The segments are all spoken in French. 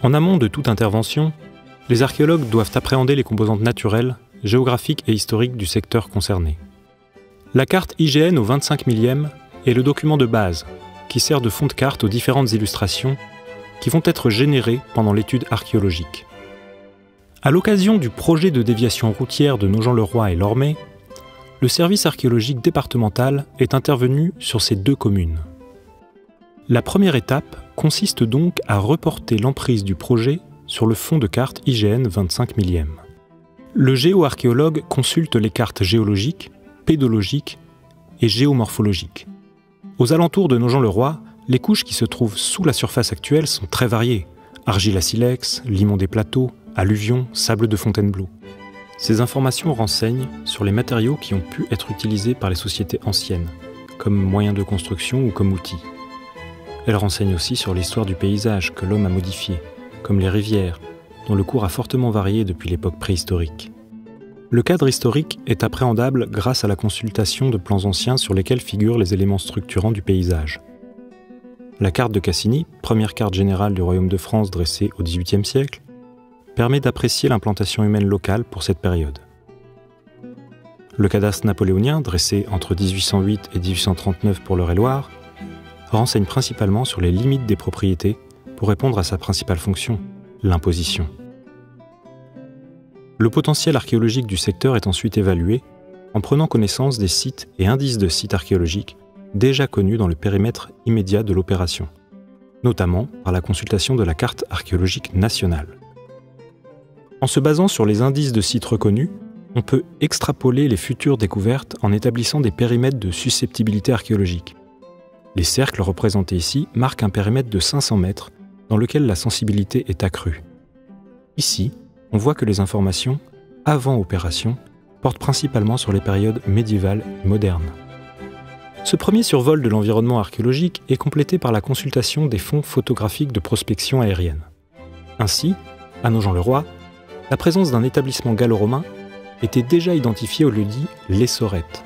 En amont de toute intervention, les archéologues doivent appréhender les composantes naturelles, géographiques et historiques du secteur concerné. La carte IGN au 25 millième est le document de base qui sert de fond de carte aux différentes illustrations qui vont être générées pendant l'étude archéologique. À l'occasion du projet de déviation routière de Nogent-le-Roi et Lormay, le service archéologique départemental est intervenu sur ces deux communes. La première étape consiste donc à reporter l'emprise du projet sur le fond de carte IGN 25 millième. Le géoarchéologue consulte les cartes géologiques, pédologiques et géomorphologiques. Aux alentours de Nogent-le-Roi, les couches qui se trouvent sous la surface actuelle sont très variées. Argile à silex, limon des plateaux, alluvions, sable de Fontainebleau. Ces informations renseignent sur les matériaux qui ont pu être utilisés par les sociétés anciennes, comme moyens de construction ou comme outils. Elles renseignent aussi sur l'histoire du paysage que l'homme a modifié, comme les rivières, dont le cours a fortement varié depuis l'époque préhistorique. Le cadre historique est appréhendable grâce à la consultation de plans anciens sur lesquels figurent les éléments structurants du paysage. La carte de Cassini, première carte générale du Royaume de France dressée au XVIIIe siècle, permet d'apprécier l'implantation humaine locale pour cette période. Le cadastre napoléonien, dressé entre 1808 et 1839 pour l'Eure-et-Loir, renseigne principalement sur les limites des propriétés pour répondre à sa principale fonction, l'imposition. Le potentiel archéologique du secteur est ensuite évalué en prenant connaissance des sites et indices de sites archéologiques déjà connus dans le périmètre immédiat de l'opération, notamment par la consultation de la carte archéologique nationale. En se basant sur les indices de sites reconnus, on peut extrapoler les futures découvertes en établissant des périmètres de susceptibilité archéologique. Les cercles représentés ici marquent un périmètre de 500 mètres dans lequel la sensibilité est accrue. Ici, on voit que les informations, avant opération, portent principalement sur les périodes médiévales et modernes. Ce premier survol de l'environnement archéologique est complété par la consultation des fonds photographiques de prospection aérienne. Ainsi, à Nogent-le-Roi, la présence d'un établissement gallo-romain était déjà identifiée au lieu-dit Les Sorettes.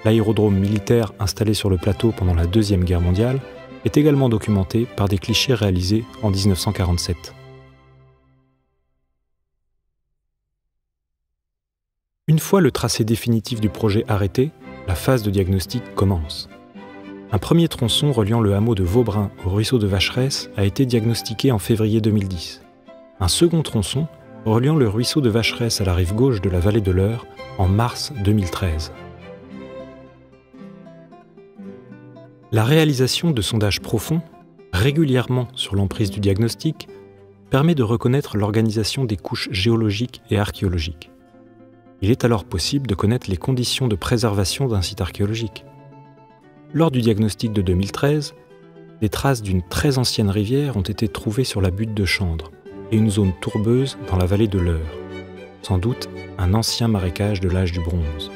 L'aérodrome militaire installé sur le plateau pendant la Deuxième Guerre mondiale est également documenté par des clichés réalisés en 1947. Une fois le tracé définitif du projet arrêté, la phase de diagnostic commence. Un premier tronçon reliant le hameau de Vaubrin au ruisseau de Vacheresse a été diagnostiqué en février 2010. Un second tronçon reliant le ruisseau de Vacheresse à la rive gauche de la vallée de l'Eure en mars 2013. La réalisation de sondages profonds, régulièrement sur l'emprise du diagnostic, permet de reconnaître l'organisation des couches géologiques et archéologiques. Il est alors possible de connaître les conditions de préservation d'un site archéologique. Lors du diagnostic de 2013, des traces d'une très ancienne rivière ont été trouvées sur la butte de Chandre et une zone tourbeuse dans la vallée de l'Eure, sans doute un ancien marécage de l'âge du bronze.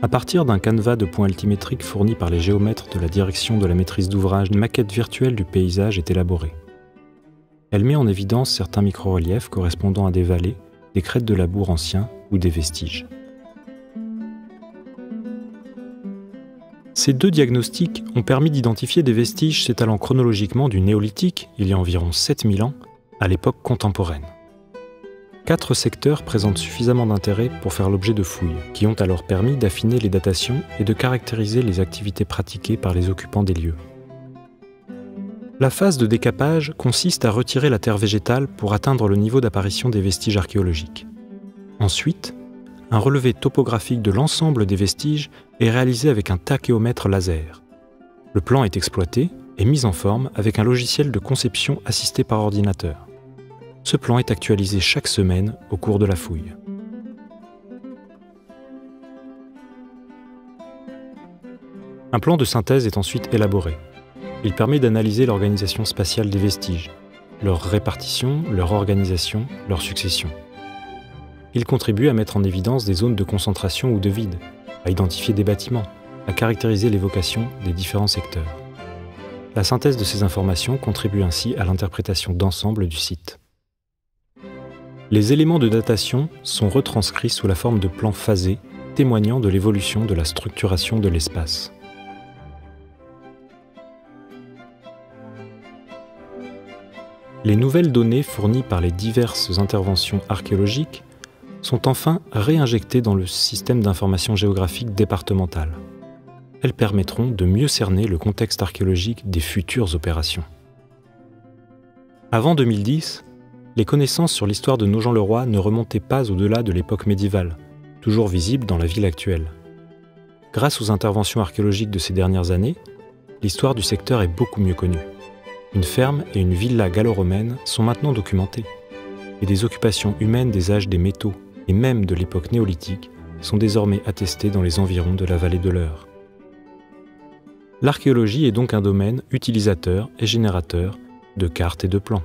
À partir d'un canevas de points altimétriques fourni par les géomètres de la direction de la maîtrise d'ouvrage, une maquette virtuelle du paysage est élaborée. Elle met en évidence certains micro-reliefs correspondant à des vallées, des crêtes de labour anciens ou des vestiges. Ces deux diagnostics ont permis d'identifier des vestiges s'étalant chronologiquement du néolithique, il y a environ 7000 ans, à l'époque contemporaine. 4 secteurs présentent suffisamment d'intérêt pour faire l'objet de fouilles, qui ont alors permis d'affiner les datations et de caractériser les activités pratiquées par les occupants des lieux. La phase de décapage consiste à retirer la terre végétale pour atteindre le niveau d'apparition des vestiges archéologiques. Ensuite, un relevé topographique de l'ensemble des vestiges est réalisé avec un tachéomètre laser. Le plan est exploité et mis en forme avec un logiciel de conception assisté par ordinateur. Ce plan est actualisé chaque semaine au cours de la fouille. Un plan de synthèse est ensuite élaboré. Il permet d'analyser l'organisation spatiale des vestiges, leur répartition, leur organisation, leur succession. Il contribue à mettre en évidence des zones de concentration ou de vide, à identifier des bâtiments, à caractériser les vocations des différents secteurs. La synthèse de ces informations contribue ainsi à l'interprétation d'ensemble du site. Les éléments de datation sont retranscrits sous la forme de plans phasés, témoignant de l'évolution de la structuration de l'espace. Les nouvelles données fournies par les diverses interventions archéologiques sont enfin réinjectées dans le système d'information géographique départemental. Elles permettront de mieux cerner le contexte archéologique des futures opérations. Avant 2010, les connaissances sur l'histoire de Nogent-le-Roi ne remontaient pas au-delà de l'époque médiévale, toujours visible dans la ville actuelle. Grâce aux interventions archéologiques de ces dernières années, l'histoire du secteur est beaucoup mieux connue. Une ferme et une villa gallo-romaine sont maintenant documentées, et des occupations humaines des âges des métaux et même de l'époque néolithique sont désormais attestées dans les environs de la vallée de l'Eure. L'archéologie est donc un domaine utilisateur et générateur de cartes et de plans.